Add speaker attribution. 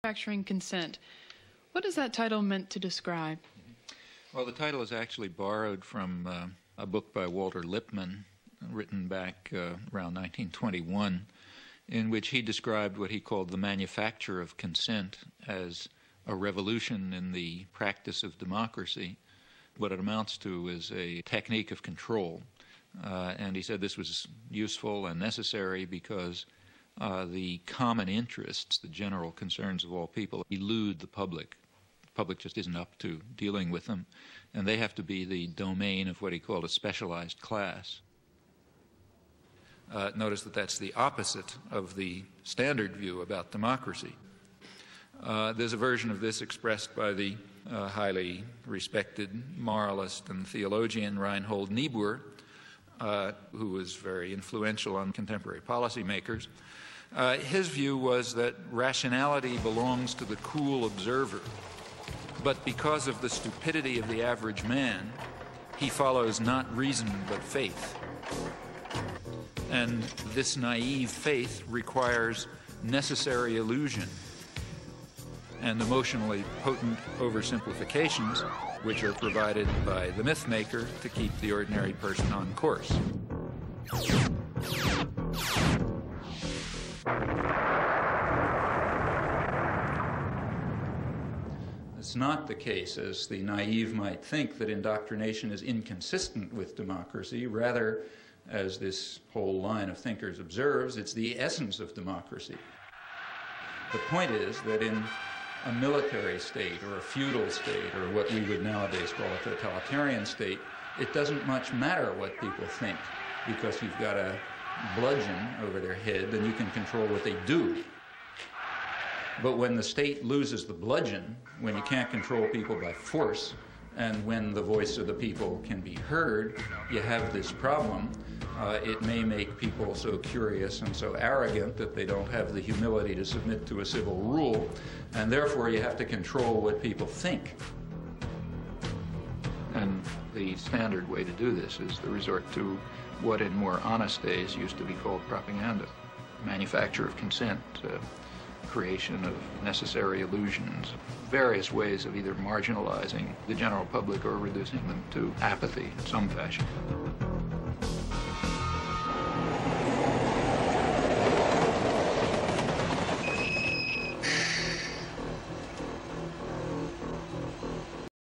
Speaker 1: Manufacturing Consent. What is that title meant to describe?
Speaker 2: Well, the title is actually borrowed from a book by Walter Lippmann, written back around 1921, in which he described what he called the manufacture of consent as a revolution in the practice of democracy. What it amounts to is a technique of control. And he said this was useful and necessary because the common interests, the general concerns of all people, elude the public. The public just isn't up to dealing with them, and they have to be the domain of what he called a specialized class. Notice that that's the opposite of the standard view about democracy. There's a version of this expressed by the highly respected moralist and theologian Reinhold Niebuhr, who was very influential on contemporary policymakers. His view was that rationality belongs to the cool observer, but because of the stupidity of the average man, he follows not reason but faith. And this naive faith requires necessary illusion and emotionally potent oversimplifications, which are provided by the myth maker to keep the ordinary person on course. It's not the case, as the naive might think, that indoctrination is inconsistent with democracy. Rather, as this whole line of thinkers observes, it's the essence of democracy. The point is that in a military state or a feudal state or what we would nowadays call a totalitarian state, it doesn't much matter what people think, because you've got a bludgeon over their head and you can control what they do. But when the state loses the bludgeon, when you can't control people by force, and when the voice of the people can be heard, you have this problem. It may make people so curious and so arrogant that they don't have the humility to submit to a civil rule, and therefore you have to control what people think. And the standard way to do this is the resort to what in more honest days used to be called propaganda, manufacture of consent, creation of necessary illusions, various ways of either marginalizing the general public or reducing them to apathy in some fashion.